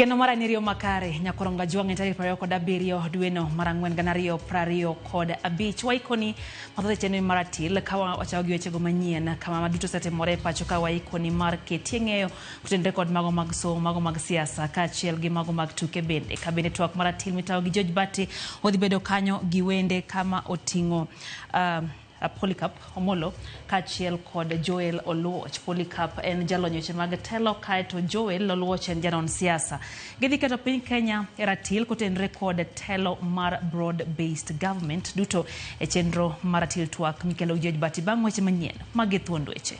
Geno mara nirio makare nyakoronga juang entari prayo kod abirio dueno marangwen ganario prario kod abich waikoni mathote chenu maratil kawa wachawagi wechego manyien kama maduto sete more pacho ka waikoni mar ketieng'eyo kutendre kod mago mag somo mago mag siasa kaachiel gi mago mag tuke bende kabende twak maratil mitawo gi George Bati odhi bedo kanyo gi wende kama oting'o Polycarp Omolo kaachiel kod Joel Oluoch. Polycarp en jalony weche mag telo kaeto Joel Oluoch en janon siasa. Gidhi keto piny Kenya ratil kotenre kod telo mar broad based government duto e chenro maratil twak mikelo George Bati bang' weche manyien mag thuond weche.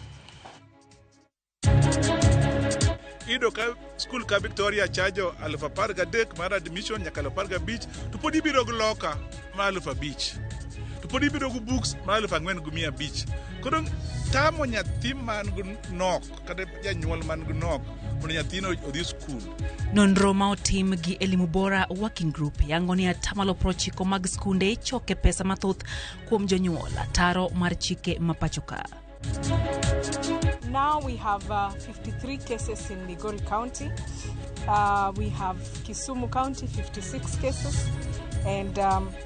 Ido ka school ka Victoria chajo 13,000 mar admission nyaka 15 to podi biro loka mar 5,000 to podi biro go books mar 4,500 koro tamo nyathi man nok kata janyuol man nok mondo nyathino odhi school. Nonro ma otim gi Elimu Bora Working Group yango ni atamalo prochiko mag skunde choke pesa mathoth kuom jonyuol ataro mar chike mapachoka. Now we have 53 cases in Migori County. We have Kisumu County 56 cases and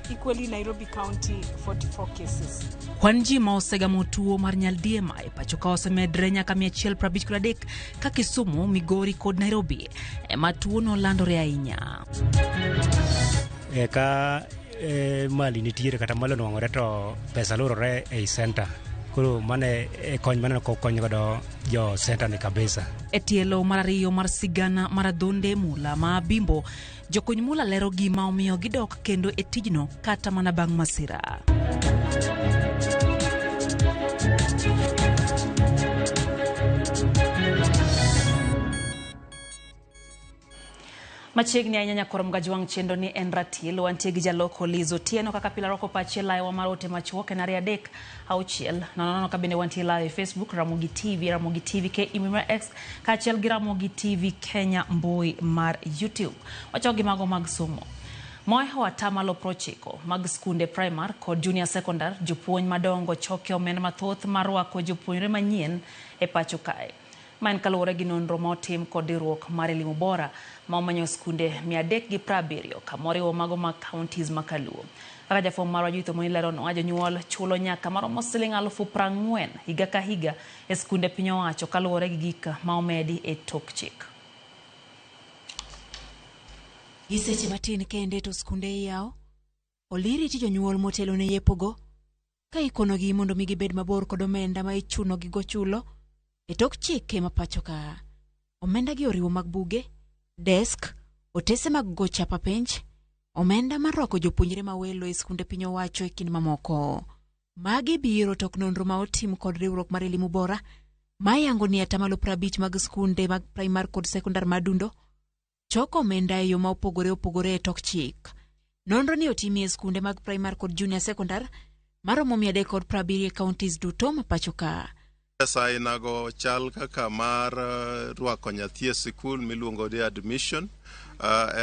equally Nairobi County 44 cases. Kwanji maosegamo tuo mar nyaldiema e pachoka osemedre nyaka 153 ka Kisumu, Migori kod Nairobi ema tuo no landore ahinya. Mali nitiere kata malo nwang'ore to pesa lorore e center. Kuro mane kony maneno kony godo jo center ni kabisa. Etielo marariyo mar sigana maradhonde mula ma bimbo jokony mula lero gima omiyo gidok kendo e tijno kata mana bang' masira. Machiegni ahinya korom gajuang chendo ni en ratil wantie gi jaloko Lizo Tieno kaka pila roko pache live marote machuoke na riadek auchiel nono kabende wantie live Facebook Ramogi TV ke Imima X kaachiel gi Ramogi TV Kenya mbui mar YouTube wachogi mago mag somo moe watamalo prochiko mag skunde primary kod junior secondary jopuonj madongo choke omenda mathoth marwako jopuonjre manyien e pacho kae. Man kalore gi nonro ma otim kod riwruok mar Elimu Bora ma omanyo skunde 370 kamoriwo mago mag counties makaluo. Kaka jafwambo marwa Judith Omoni lero no jonyuol chulo nyaka maromo Sh40,000 higa ka higa e skunde piny owacho kaluwore gi gik ma omedi e tok chik. Giseche matin kende to skunde yawo oliriti jonyuol motelo ne yepogo ka ikonogi mondo mi gibed mabor kod omenda ma ichuno gi gochulo e tok chike mapachoka. Omenda gi oriwo mag buge, desk, otese mag go chapa penj, omenda maroko jopuonjre mawelo e skunde piny owacho e kind mamoko. Magi biro tok nonro ma otim kod riwruok mar Elimu Bora ma yango ni atamalo 50 mag skunde mag primary kod secondary madundo choko omenda e yo ma opogore e tok chik. Nonro ni otimi e skunde mag primary kod junior secondary maromo 370 counties duto mapachoka. Pesa inago chal kaka mar rwako nyathi e sikul miluongo ni admission,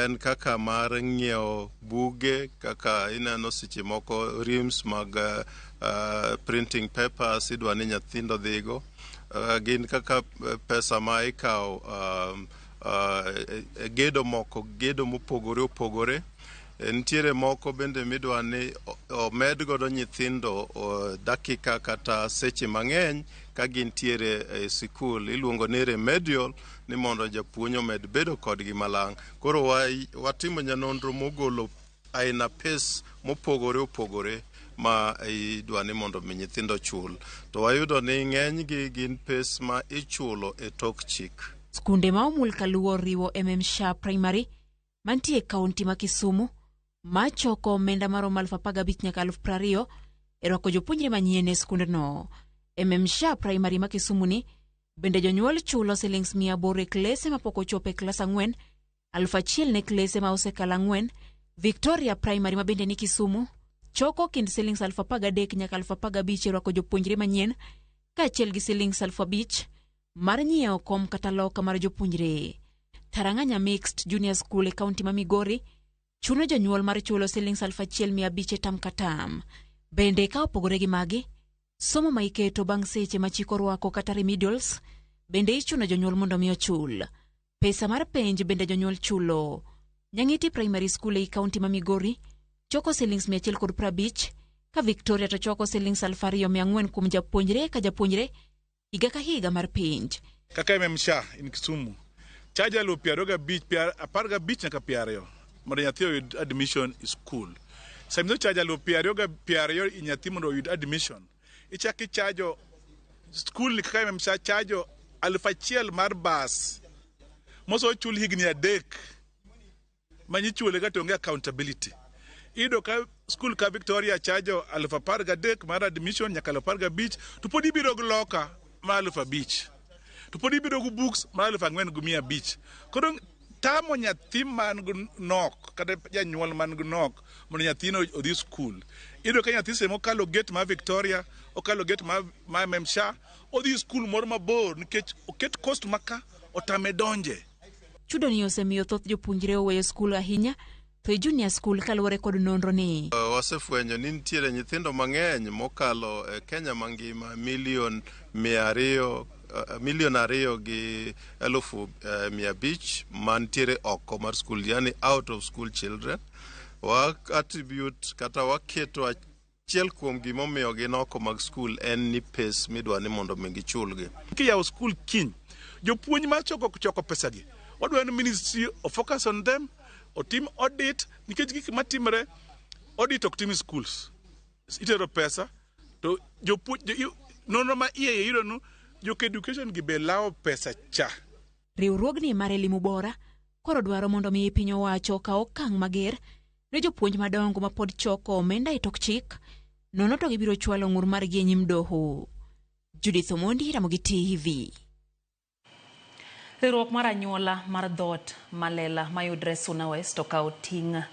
en kaka mar ng'iewo buge kaka ineno seche moko rims mag printing papers idwa ni nyithindo dhigo, gin kaka pesa ma ikawo gedo mopogore. Ntiere moko bende midwa ni omed godo nyithindo dakika kata seche mang'eny ka gintiere e sikul iluongo ni remedial ni mondo japuonj omed bedo kodgi malang'. Koro watimo nyanonro mogolo aina pes mopogore ma idwa ni mondo mi nyithindo chul. To wayudo ni ng'eny gi gin pes ma ichulo e tok chik. Skunde ma omul kaluwo riwo MMSHA primary mantie kaunti ma Kisumu ma choko omenda maromo 15,000 nyaka 20,000 e rwako jopuonjre manyien e skunde no. MMSHA primary ma Kisumu ni bende jonyuol chulo Sh100 e klese ma pok ochopo e klas 4, 1,000 ne klese ma osekalo 4. Victoria primary ma bende ni Kisumu choko kind Sh13,000 nyaka 15,000 e rwako jopuonjre manyien kaachiel gi Sh5,000 mar nyiewo kom kata loka mar jopuonjre. Taranganya Mixed Junior School e kaunti ma Migori chuno jonyuol mar chulo Sh1,500 tam katam. Bende ka opogore gi magi, somo ma iketo bang' seche ma chik orwako kata remedials bende ichuno jonyuol mondo mi ochul. Pesa mar penj bende jonyuol chulo. Nyang'iti Primary School ei kaunti ma Migori choko shillings 150 ka Victoria to choko shillings 2,400 kuom japuonjre ka japuonjre higa ka higa mar penj. Kaka MMSHA in Kisumu chaja lo 15 nyaka 20 mondo nyathi oyud admission e school. Samizo chaja lo 20 i nyathi mondo oyud admission. Ichaki chajo school ni kaka MMSHA chajo 1,000 mar bus. Moso chul higni 3 manyichule ka tonge accountability. Ido ka school ka Victoria chajo 13,000 mar admission nyaka 15 to podi biro loka mar 5,000. To podi biro gu books mar 4,500. Koro tamo nyathi man nok kata janyuol man nok mondo nyathino odhi school. Ido ka nyathi semo kalo gate ma Victoria okalo gate ma MMSHA odhi school moro mabor nikech oket cost maka otame donje. Chudo ni osemiyo thoth jopuonjre oweyo skul ahinya to junior school kaluwore kod nonro ni. Wasefwenyo ni nitiere nyithindo mang'eny mokalo Kenya mangima milion 2 gi 1,500 mantiere oko mar school, yani out of school children. Wa attribute kata waketo achiel kuom gimomiyo gin oko mag school en ni pes midwa ni mondo gichulgi. Kiyawo school kiny jopuonj ma choko pesagi wadwa ni ministry of focus on them or team audit nikech gik matimre audit ok tim schools itero pesa to jopuonj nono ma iye yiro no joka education gi be lao pesa cha. Riwruogni mar elimu bora koro dwaro mondo mi piny owacho ka okang' mager ne jopuonj madongo ma pod choko omenda e tok chik nono to gibiro chwalo ng'ur mar gi e nyim doho. Judith Omondi, Ramogi TV. Riwruok mar anyuola mar dhot Malela mayudre Suna West okawo ting'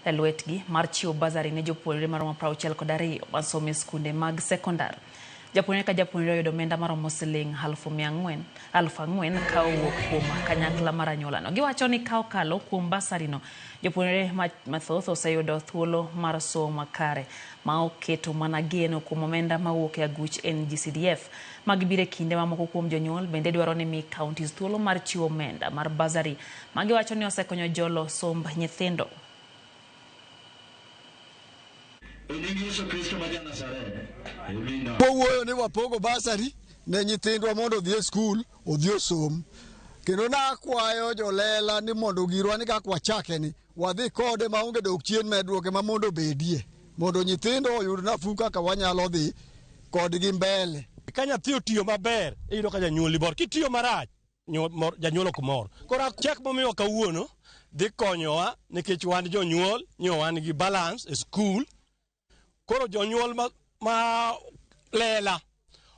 e lwetgi mar chiwo basari ne jopuonjre maromo 62 masomo e skunde mag sekondar. Japuonjre ka japuonjre oyudo omenda maromo siling 4,000 ka owuok kuom kanyakla mar anyuolano. Giwacho ni ka okalo kuom basari no jopuonjre mathoth oseyudo thuolo mar somo makare ma oketo mana geno kuom omenda mawuok e aguch NGCDF. Magibire kinde mamoko kuom jonyuol bende dwaro ni mi counties thuolo mar chiwo omenda mar basari magiwacho ni osekonyo jolo somb nyithindo. Powuoyo ni wapogo basari ne nyithindwa mondo odhi e skul odhi osom. Kendo nakwayo jolela ni mondo girwa ni kaka wachake ni wadhi kode maonge dok chien medruok ma mondo bedie mondo nyithindo oyud nafu kaka wanyalo dhi kodgi mbele. Ka nyathi otiyo maber iyudo ka janyuol bor, kitiyo marach janyuol ok mor. Koro chak momiyo kawuono dhi konyowa nikech wan jonyuol nyo wan gi balance e skul. Koro jonyuol ma lela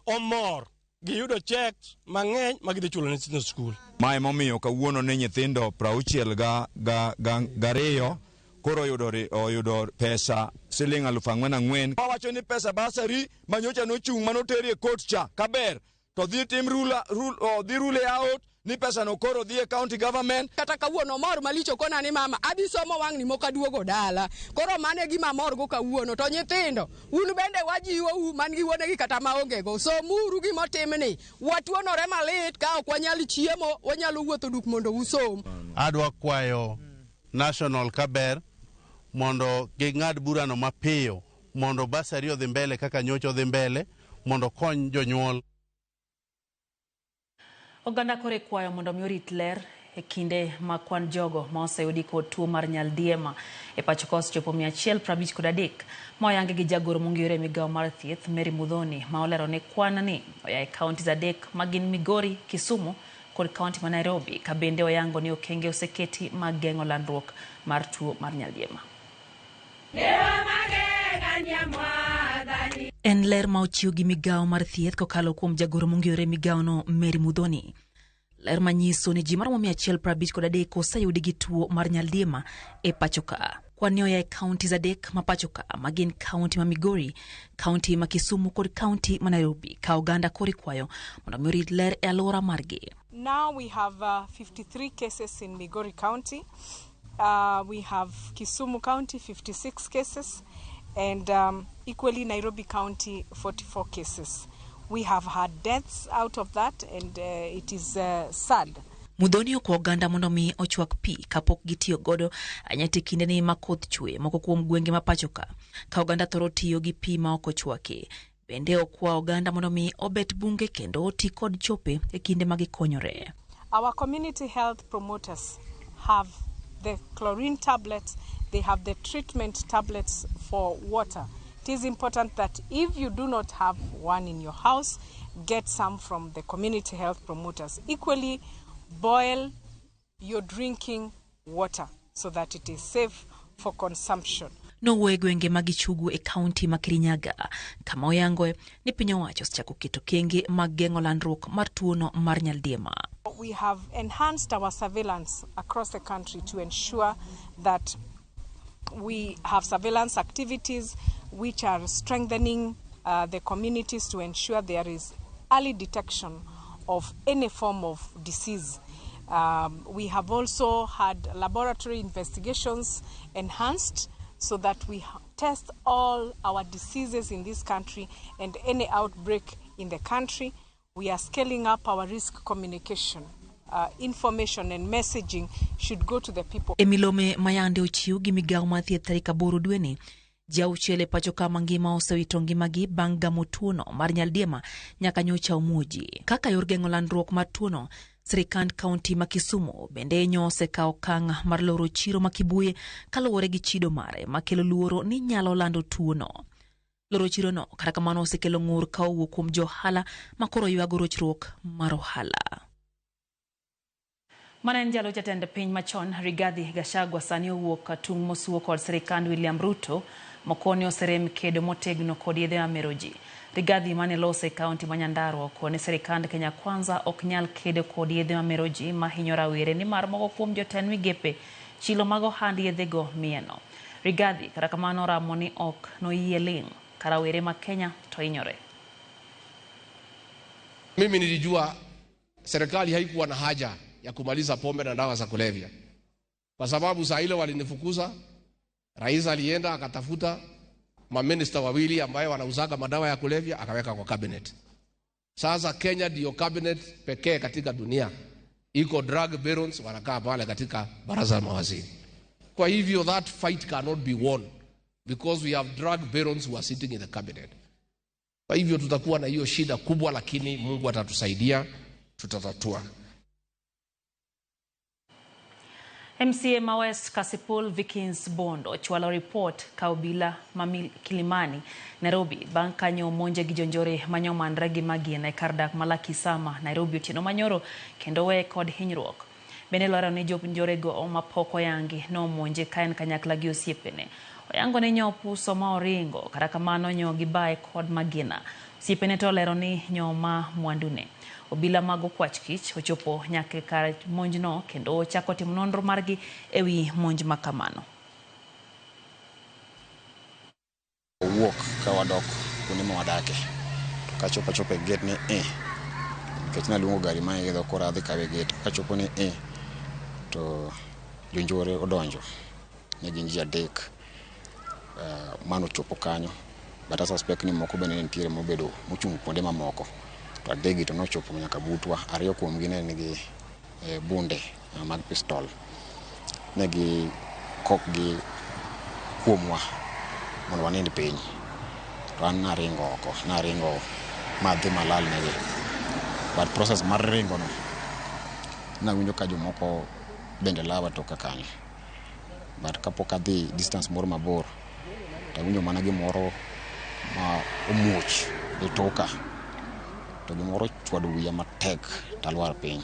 omor giyudo checks mang'eny magidhi chulo ne nyithindo skul. Mae momiyo kawuono ne nyithindo 62 koro oyudo pesa siling 4,400. Wawacho ni pesa basari manyocha nochung' manoteri e court cha kaber to dhi tim dhi rule out ni pesa no koro dhi e county government. Kata kawuono mor malicho kona ni mama adhi somo wang'ni mokaduogo dala. Koro mane gima mor go kawuono to nyithindo un bende wajiwo man gi wuonegi kata maonge go so muru gimotimni watuonore malit ka ok wanyal chiemo wanyalo wuotho duk mondo usom. Adwa kwayo national kaber mondo ging'ad burano mapiyo mondo basari odhi mbele kaka nyocha odhi mbele mondo kony jonyuol. Oganda kore kwayo mondo mi orit ler e kinde ma kwan jogo ma oseyudi kod tuo mar nyaldiema e pacho ka osechopo 153 ma oyangi gi jagoro mong'ere e migawo mar thieth Mary Mudhoni ma olero ne kwan ni oya e kaunti 3 ma gin Migori, Kisumu kod kaunti ma Nairobi ka bende oyango ni okenge oseketi mag geng'o landruok mar tuo mar nyaldiema. En ler ma ochiw gi migawo mar thieth kokalo kuom jagoro mong'ere migawo no Mary Mudhoni. Ler manyiso ni ji maromo 153 oseyudi gi tuo mar nyaldiema e pacho ka. Kwan oya e kaunti 3 ma pacho ka ma gin kaunti ma Migori, kaunti ma Kisumu kod kaunti ma Nairobi ka oganda kore kwayo mondo mi orit ler e alwora margi. Now we have 53 cases in Migori County. We have Kisumu County 56 cases and equally Nairobi County 44 cases. We have had deaths out of that and it is sad. Mudhoni ok oganda mondo mi ochwak pi kapok gitiyo godo anyati kinde ni makoth chwe moko kuom gwenge ma pachoka ka oganda thoro tiyo gi pi ma ok ochwaki. Bende okwa oganda mondo mi obet bunge kendo oti kod chope e kinde ma gikonyore. Our community health promoters have the chlorine tablets, they have the treatment tablets for water. It is important that if you do not have one in your house, get some from the community health promoters. Equally, boil your drinking water so that it is safe for consumption. Nowe gwenge magichugu e kaunti ma Kirinyaga kama oyango ni piny owacho osechako keto kenge mag geng'o landruok mar tuono mar nyaldiema. We have enhanced our surveillance across the country to ensure that we have surveillance activities which are strengthening the communities to ensure there is early detection of any form of disease. We have also had laboratory investigations enhanced so that we test all our diseases in this country and any outbreak in the country. We are scaling up our risk communication. Information and messaging should go to the people. Emilome mayande ochiu gi migawo mar thieth tarik 8 dweni. Jauchiele pachoka mangima osewito ngimagi bang' gamo tuono mar nyaldiema nyaka nyocha omuoji. Kaka yor geng'o landruok mar tuono, sirikand kaunti ma Kisumu bende nyose ka okang' mar loro chiro ma Kibuye kaluwore gi chido mare makelo luoro ni nyalo lando tuono. Loro chiro no kata kamano osekelo ng'ur ka owuok kuom johala makoro ywago rochruok mar ohala. Manen jalo jatend piny machon Rigathi Gachagua sani owuok tung' mosuo kod sirikand William Ruto mokoni oserem kedo motegno kod yedhe mameroji. Rigathi mane lose kaunti ma Nyandarua okone sirikand Kenya Kwanza ok nyal kedo kod yedhe mameroji ma hinyo rawere ni mar moko kuom jotend migepe chilo mag ohand yedhego mieno. Rigathi kata kamano ramo ni ok noyie ling' ka rawere ma Kenya to hinyore. Mimi nilijua serikali haikuwa na haja ya kumaliza pombe na dawa za kulevya, kwa sababu saa ile walinifukuza, rais alienda akatafuta maminista wawili ambaye wanauzaga madawa ya kulevya akaweka kwa cabinet. Sasa Kenya ndio cabinet pekee katika dunia iko drug barons wanakaa pale katika baraza la mawaziri. Kwa hivyo that fight cannot be won because we have drug barons who are sitting in the cabinet. Kwa hivyo tutakuwa na hiyo shida kubwa, lakini Mungu atatusaidia, tutatatua. MCA Mawest Kasipul Vikins Bondo chwalo report kaubila mamil Kilimani Nairobi bankanyo monje gijonjore manyoman regi magina kardak malaki sama Nairobi utino manyoro kendo we kod hinyruok. Benelora ni jonjore go omapoko yangi no monje kaen kanyakla gi osiepene. Oyango ni nyopu soma oringo karakamano nyo gibae kod magina. Osiepene to lero ni nyoma mwandune. Obila mago kwachkich ochopo nyake kar monjno kendo chako timo nonro margi ewi monj makamano. Wuok ka wadok kuonde ma wadake kachopo e gate ni nikech naluongo gari ma idho kora dhi kawe gate kachopo ni to jonjore odonjo ne gin ji adek mano chopo kanyo but I suspect ni moko bende nitiere mobedo mochung' kuonde mamoko to adegi to nochopo nyaka butwa. Ariyo kuom gi ne nigi bunde mag pistol negi kok gi kuomwa mondo wanind piny to an naringo madhi malal negi but process mar ringo no nawinjo ka jomoko bende lawa toka kanyo but kapok adhi distance moro mabor to awinjo mana gimoro ma omuoch e toka to gimoro chwado wiya matek talwar piny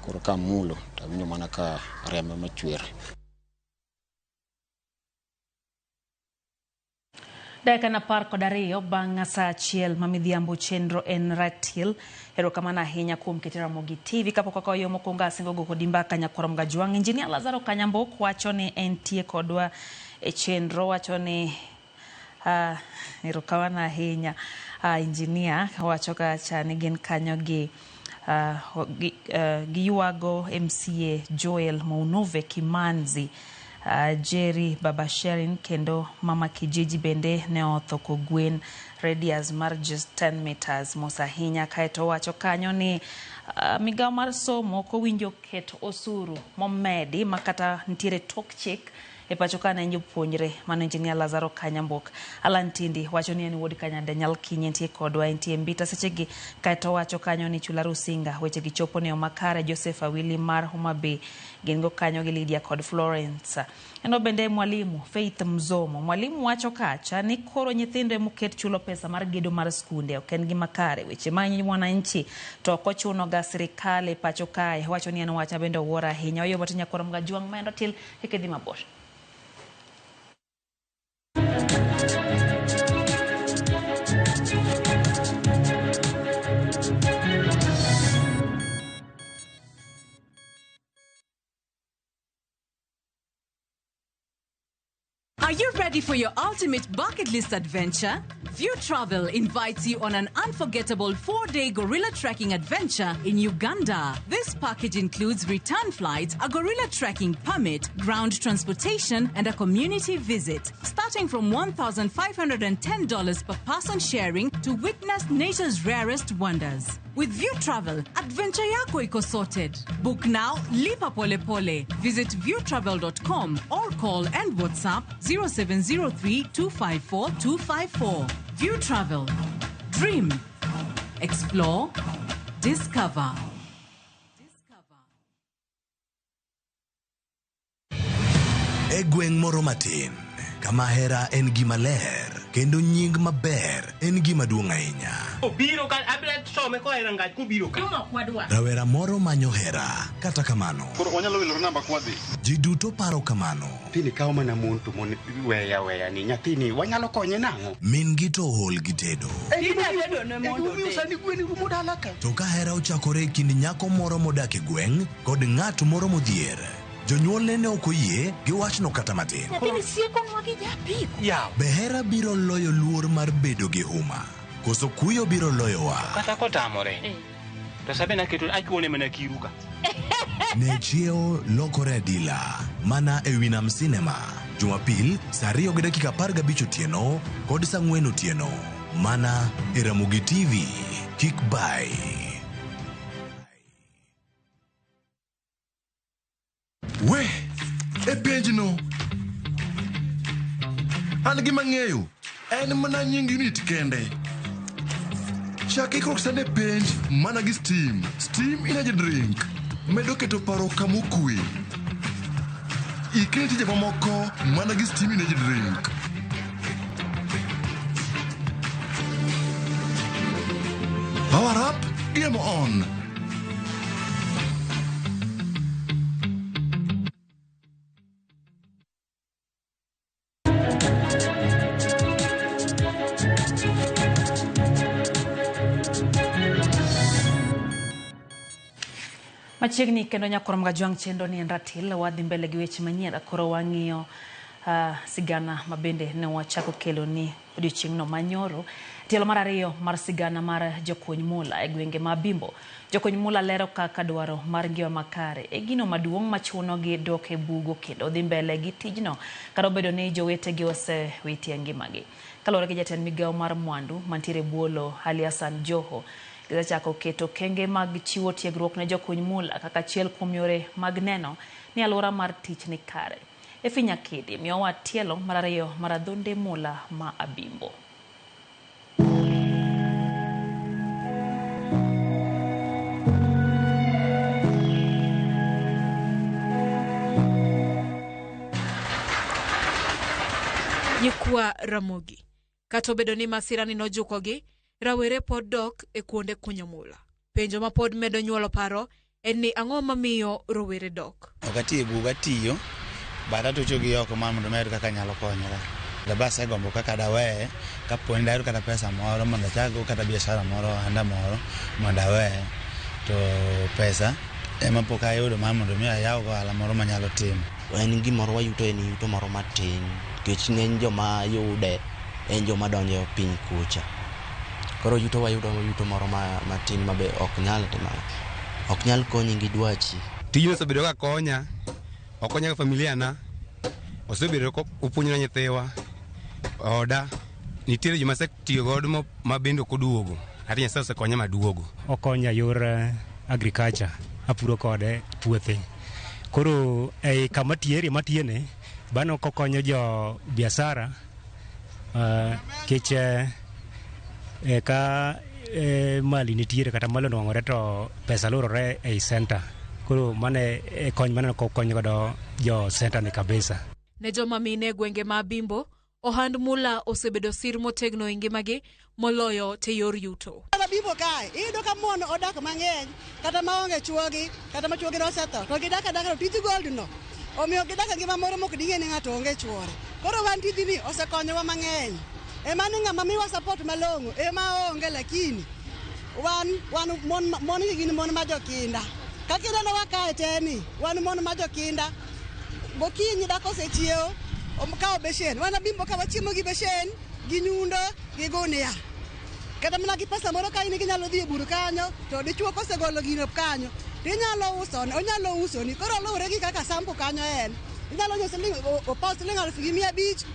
koro ka mulo to awinjo mana ka remo machwer. Dakika na par kod ariyo bang' saa achiel mamidhiambo chenro en ratil erokamano ahinya kuom keto Ramogi TV kapok kaka yo mokwongo asingo go kod mbaka nyakoro Mgajwang'. Injinia Lazaro Kanyambok wacho ni entie kodwa e chenro, wacho ni erokamano ahinya. Injinia wacho kacha ni gin kanyo gi yuago MCA Joel Mounove Kimanzi, Jerry Babasherin kendo Mama Kijiji bende ne otho kogwen radius mar just 10 meters mosahinya. Kaeto wacho kanyo ni Migao mar somo kowinjo ket osuru momedi makata ntiere tok chik e pacho ka ne jopuonjre mano injinia Lazaro Kanyambok. Alan Tindi wacho ni en wuod Kanyade nyal kinye ntie kodwa entie mbita sechegi kaeto wacho kanyo ni Chula Rusinga weche gi chopo ne Omakare Joseph Awili mar Homa Bay gin go kanyo gi Lydia kod Florence. Eno bende mwalimu Faith Mzomo. Mwalimu wacho kacha ni koro nyithindo emuket chulo pesa mar gedo mar skunde ok en gima kare weche manyi mwananchi to ok ochuno ga sirikal e pacho kae wacho ni en wacha bende owuora ahinya oyo batinya koro mga juang mendo til hikidhi mabor. Are you ready for your ultimate bucket list adventure? View Travel invites you on an unforgettable 4-day gorilla trekking adventure in Uganda. This package includes return flights, a gorilla trekking permit, ground transportation, and a community visit. Starting from $1,510 per person sharing to witness nature's rarest wonders. With View Travel, adventure yako iko sorted. Book now, lipa pole pole. Visit viewtravel.com or call and WhatsApp 0703 254 254. View Travel. Dream. Explore. Discover. Egweng moro matin, kama hera en gima ler, kendo nying maber en gima duong' ahinya. Obiro ka abira some ko era ngach kubiro ka. Rawera moro manyo hera, kata kamano. Koro wanyalo wilo namba kwadhi. Ji duto paro kamano. Pini kawo mana mon to mon weya ni nyathini wanyalo konye nang'o? Min gi to hol gi tedo. To ka hera ochakore e kind nyako moro modak e gweng' kod ng'at moro modhier. Jonyuol nene ok oyie gi wachno kata matin. Be hera biro loyo luor mar bedo gi huma? Koso kuyo biro loyowa? Kata kotamore. To sabe na keto achuone mana kiruka. Ne chieo lokore adila mana e Winam Cinema. Jumapil saa 2:15 otieno kod saa 4 otieno. Mana e Ramogi TV. Kik bai. We, e penjno. An gima ng'eyo, en mana nying unit kende. Chaki krok sande penj, mana gi Steam. Steam energy drink. Medo keto paro kamokwe. Iketi jama moko, mana gi Steam energy drink. Power up, game on. Machiegni kendo nyakoro mga juang chendo ni Enratil wadhi mbele gi weche manyien koro wang'iyo sigana mabende ne wachako kelo ni odiochieng'no manyoro. Tielo mar ariyo mar sigana mar jokuny mula e gwenge ma Bimbo. Jokuny mula lero kaka dwaro mar ngima makare e gino maduong' machuno gi dok e bugo kendo dhi mbele gi tijno kata obedo ni jowetegi osewiti ngimagi. Kaluwore gi jatend migao mar mwandu mantiere Buolo Ali Hassan Joho chako keto kenge mag chiwo tiegruok ne jokuny mula kaka achiel kuom yore mag neno ni alwora mar tich ni kare. Efinya Kidi miyowa tielo mar ariyo mar adhonde mula ma Abimbo. Nyikwa Ramogi. Kata obedo ni masirani nojukogi, rawere pod dok e kuonde kunyo mula. Penjo ma pod medo nyuolo paro en ni ang'o mamiyo rowere dok. Okati buga tiyo, bata to chogi oko mar mondo med kaka nyalo konyora. Labasa gombo kaka dawe, kapo ni daru kata pesa moro mondo chago kata biashara moro anda moro mondo awe to pesa ema pok ayudo mar mondo mi ayaw go ala moro manyalo timo. En gimoro wayuto en yuto moro matin, nikech ng'eny joma yude en joma donjo piny kucha. Koro yuto wayudo yuto moro matin mabe ok nyal konyi gi dwachi. Tijno osebedo ka konya, okonya familia na, osebedo ko upuonyo nyithiwa, oda, nitiere joma setiyo godo ma bende koduogo, ati Nyasaye osekonya maduogo. Okonya yor agriculture apuro kode puothe. Koro kama tieri matiene bano kokonyo jo biashara kech ka mali nitiere kata malo nwang'ore to pesa lurore ei center. Koro mane kony mane kokonyo godo jo center ni kabisa. Ne joma mine gwenge ma Bimbo, ohand mula osebedo sir motegno e ngimagi moloyo te yor yuto. Bimbo kae iyudo ka mon odak mang'eny kata maonge chuogi kata ma chuogi nosetho to gidak adaka to tij gold no omiyo gidak ngima moro mok ding'e ni ng'ato onge chuore. Koro wan tijni osekonyowa mang'eny. Ema ni ng'ama miwa support malong'o ema onge, lakini wan mon gin mon ma jokinda. Ka kineno wa kae teni wan mon ma jokinda. Gokinyi dako sechiewo omkawo beshen. Wan Bimbo ka wachiemo gi beshen gi nyundo gi gunia. Kata mana gi pesa moro ka in ginyalo dhi e buru kanyo to dichuo kosegolo gino kanyo tinyalo uso, onyalo uso ni. Koro lure gi kaka sampu kanyo en. Inyalo nyo siling opao siling 1,500,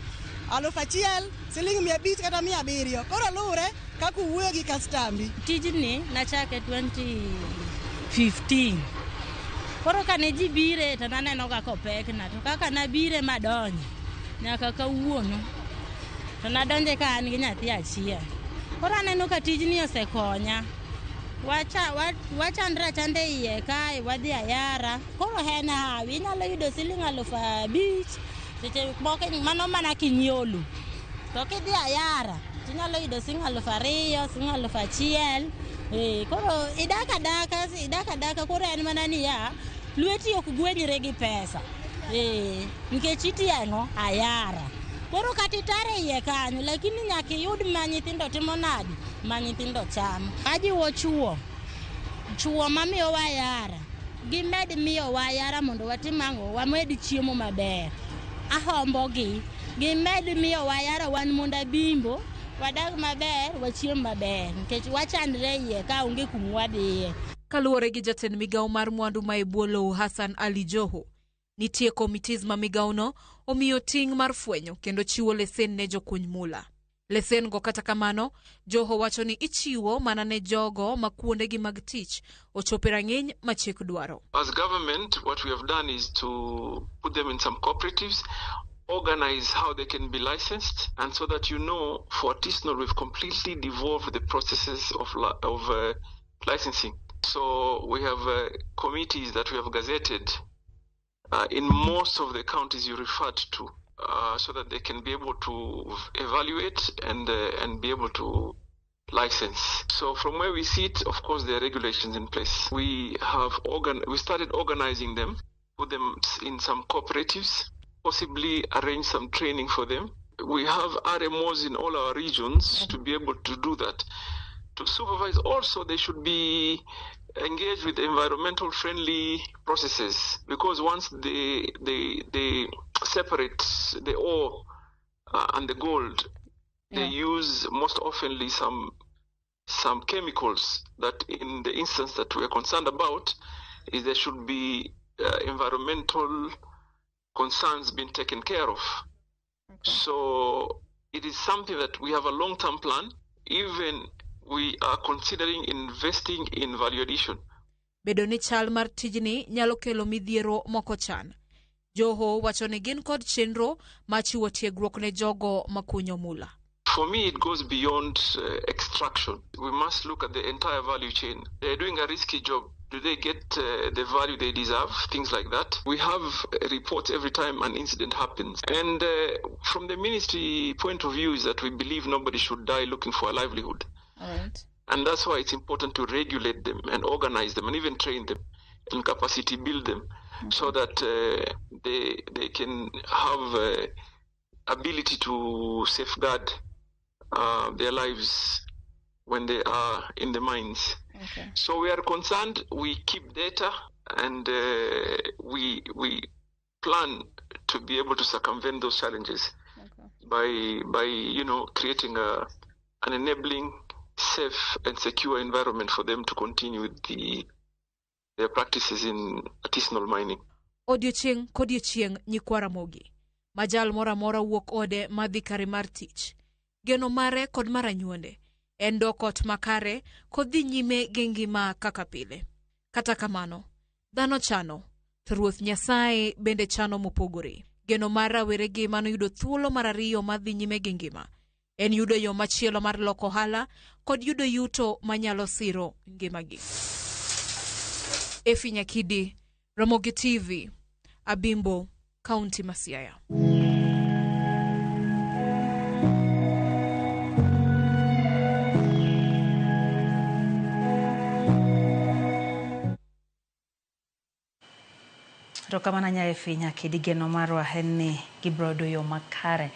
1,000, siling 500 kata 700. Koro lure kaka uwuoyo gi kastambi. Tijni nachake 2015. Koro kane ji bire to naneno kaka opekna, to kaka nabire madonje nyaka kawuono to nadonje ka an gi nyathi achiel. Koro aneno ka tijni osekonya. Wachandra chande iye kae wadhi ayara. Koro en hawi inyalo yudo siling 5,000 seche moko mano mana kinyolo. To kidhi ayara inyalo yudo siling 2,000, siling 1,000. Koro idaka daka koro en mana ni ya lweti ok gwenyre gi pesa. Nikech itiang'o ayara. Koro katitare iye kanyo, lakini nyaka yud ma nyithindo timo nadi, ma nyithindo chamo. Ajiwo chuo mamiyo wa yara, gimed miyo wa yara mondo watim ang'o, wamed chiemo maber. Ahombogi, gimed miyo wa yara wan monda Bimbo, wadag maber, wachiem maber, nikech wachandre iye ka onge kuma wadhiye. Kaluwore gi jatend migawo mar mwandu ma e bwo lowo Hassan Ali Joho, nitie komitis ma migawono omiyo ting' mar fwenyo kendo chiwo lesen ne jokuny mula. Lesen go kata kamano, Joho wacho ni ichiwo mana ne jogo ma kuondegi mag tich ochope rang'iny ma chik dwaro. As government, what we have done is to put them in some cooperatives, organize how they can be licensed, and so that for artisanal we've completely devolved the processes of licensing. So we have committees that we have gazetted in most of the counties you referred to, so that they can be able to evaluate and be able to license. So from where we sit, of course, there are regulations in place. We started organizing them, put them in some cooperatives, possibly arrange some training for them. We have RMOs in all our regions to be able to do that. To supervise also, they should be engaged with environmental friendly processes, because once they separate the ore and the gold, they use most oftenly some chemicals that, in the instance that we are concerned about, is there should be environmental concerns being taken care of. So it is something that we have a long-term plan. Even we are considering investing in value addition. Bedo ni chal mar tijni nyalo kelo midhiero moko chan. Joho wacho ni gin kod chenro machiwo tiegruok ne jogo makunyo mula. For me, it goes beyond extraction. We must look at the entire value chain. They're doing a risky job. Do they get the value they deserve? Things like that. We have reports every time an incident happens. And from the ministry point of view is that we believe nobody should die looking for a livelihood. Right. And that's why it's important to regulate them and organize them and even train them and capacity build them, so that they can have ability to safeguard their lives when they are in the mines. Okay. So we are concerned, we keep data, and we plan to be able to circumvent those challenges by creating an enabling, safe and secure environment for them to continue with their practices in artisanal mining. Odiochieng' kodiochieng' nyikwara mogi. Majal mora mora wuok ode madhi kare mar tich. Geno mare kod maranyuonde. En dokot makare kod dhi nyime gi ngima kaka pile. Kata kamano, dhano chano, to Ruoth Nyasaye bende chano mopogore. Geno mar raweregi manoyudo thuolo mar ariyo madhi nyime gi ngima en yudo yo machielo mar loko ohala kod yudo yuto manyalo siro ngimagi. Efi Nyakidi, Ramogi TV, Abimbo, Kaunti ma Siaya. Rokamana Efi Nyakidi, geno marwa en ni gibrodo yo makare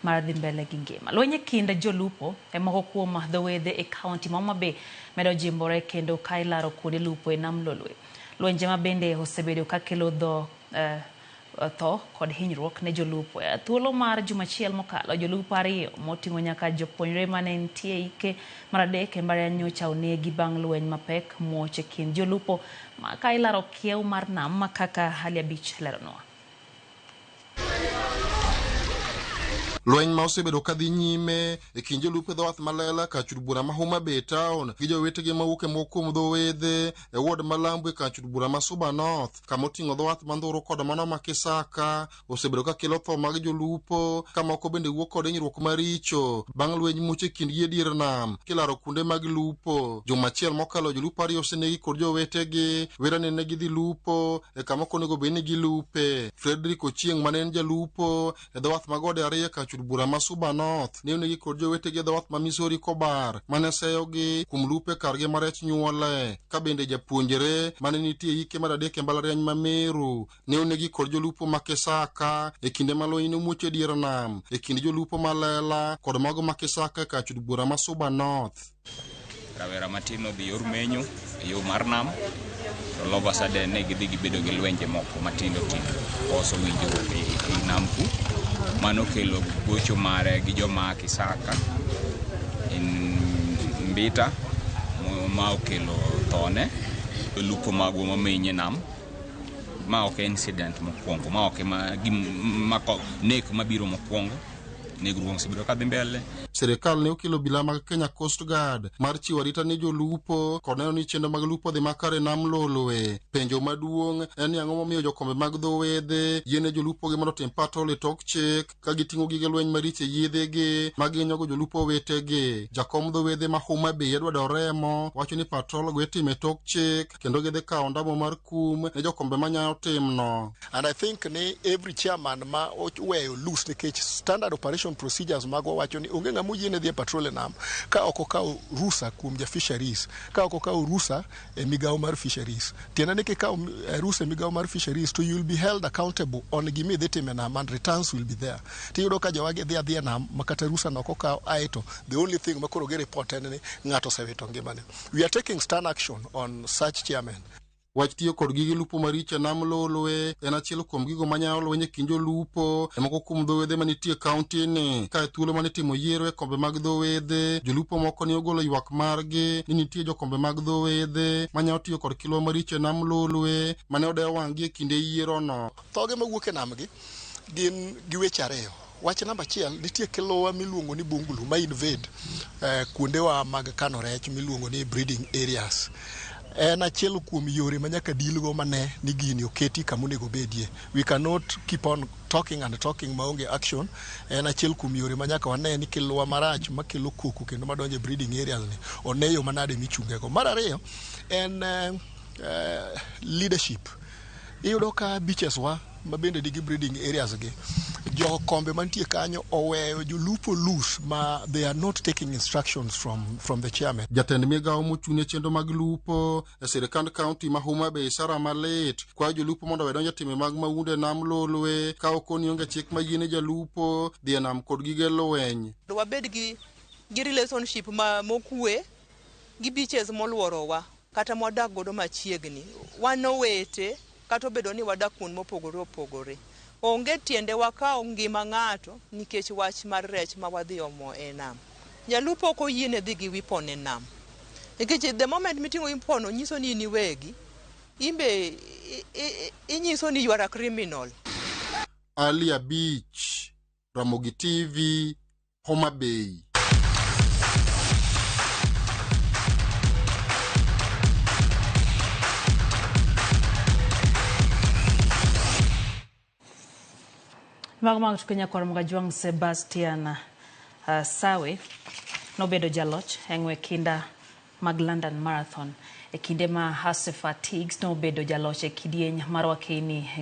mar dhi mbele gi ngima. Lwenye kind jolupo moko kuom dhowedhe e kaunti ma Homa Bay medo jimbore kendo ka ilaro kuonde lupo e nam Lolwe. Lwenje ma bende osebedo ka kelo tho kod hinyruok ne jolupo. Thuolo mar juma achiel mokalo, jolupo ariyo moting'o nyaka jopuonjre mane nitie hike mar adek e mbalariany nyocha onegi bang' lweny mapek muoch e kind jolupo ma ka ilaro kiew mar nam ma kaka Hali Abich leronwa. Lweny ma osebedo ka dhi nyime e kind jolupo dho wath Malela kachud bura ma Homa Bay Town gi jowetegi mawuok e moko kuom dhowedhe e ward ma Lambwe kachud bura ma Suba North kama oting'o dho wath Mandhuru kod mano ma Kisaka osebedo ka kelo tho mag jolupo ka moko bende wuok kod hinyruok maricho bang' lweny much e kindgi e dier nam kilaro kuonde mag lupo. Juma achiel mokalo jolupo ariyo osenegi kod jowetegi wera ne gidhi lupo e kama ok onego bed ni gilupe. Frederick Ochieng mane en jalupo e dho wath Magode ariyo bura ma Suba North ne onegi kod jowetegi dho wath ma Missouri Kobar mane seyogi kuom lupe kargi ma rech nyuole. Ka bende japuonjre mane nitie hike mar adek e mbalariany ma Meru ne onegi kod jolupo ma Kisaka e kinde ma lweny nomuoch e dier nam e kind jolupo Malela kod mago ma Kisaka kachud bura ma Suba North. Rawera matino dhi yor menyo e yo mar nam to loba sade ne gidhi gibedo gi lwenje moko matindo koso winjruok e nam ku mano kelo gocho mare gi joma Kisaka Mbita ma okelo thone lupo magwa mamenye nam ma ok incident mokwongo ma ok nek mabiro mokwongo negruong sibiro kadhi mbele. Serikal ne okelo bila mag Kenya Coast Guard mar chiwo arita ne jolupo kod neno ni chenro mag lupo dhi makare nam Lolwe. Penjo maduong' en ni ang'o momiyo jokombe mag dhowedhe yiene jolupo gi mondo tim patrol e tok chik ka giting'o gige lweny maricho e yiedhegi ma ginyogo jolupo wetegi. Jakom dhowedhe ma Homa Bay Edward Oremo wacho ni patrol go itimo e tok chik kendo gidhi kawo ondamo mar kum ne jokombe manyalo timno. And I think ni every chairman ma oweyo loose nikech standard operation procedures mago wacho ni onge ng'ama oyiene dhi e patrol e nam ka ok okawo rusa kuom ja fisheries, ka ok okawo rusa e migawo mar fisheries. Tiende ni kikawo rusa e migawo mar fisheries to you will be held accountable on gimi dhi time nam and returns will be there. Tiyudo ka jowagi dhi adhiya nam makata rusa no okawo aeto the only thing makoro ge report en ni ng'ato osewito ngimane. We are taking stern action on such chairmen. Wach tiyo kod gige lupo maricho nam Lolwe en achiel kuom gigo manyalo lwenye kind jolupo e moko kuom dhowedhe manitie kaunti ni. Ka thuolo mane timo yiero e kombe mag dhowedhe, jolupo moko ne ogolo ywak margi ni nitie jokombe mag dhowedhe manyalo tiyo kod kilwa maricho nam Lolwe mane odewo wang'gi e kinde yiero no. Thoge mawuok e namgi gin gi weche ariyo. Wach namba achiel, nitie kilowa miluongo ni bungulu ma invade kuondewa mag kano rech miluongo ni breeding areas. En achiel kuom yore manyaka dilgo mane ni gini oketi kamonego bedie. We cannot keep on talking and talking maonge action. En achiel kuom yore manyaka wane ni kilowa marach makelo koko kendo madonjo e breeding areas ni oneyo manade michungego. Mar ariyo en leadership. Iyudo ka beaches wa mabende digi breeding areas gi jokombe mantie kanyo oweyo jolupo loose ma they are not taking instructions from the chairman. Jatend migawo mochung'ne chenro mag lupo e sirkand kaunti ma Homa Bay Sarah Malet kwa jolupo mondo wedonjo time mag maunde nam Lolwe ka ok onionge chik mayiene jalupo dhi nam kod gige lweny. Wabed gi relationship mokue gi beaches moluorowa kata mwadak godo machiegni. Wan owete kata obedo ni wadak kuonde mopogore opogore. Onge tiende wakawo ngima ng'ato nikech wach mar rech ma wadhi omo e nam. Jalupo ok oyiene dhi gi weapon e nam. Nikech the moment miting'o weapon nyiso ni ni wegi, imbe inyiso ni you are a criminal. Hali Abich, Ramogi TV, Homa Bay. Magmag tukenya kwa Mgajwang Sebastian Sawe nobedo jaloch eng'we kinda mag London Marathon e kinde ma Hase Fatigues nobedo jaloch e kidieny mar wakeni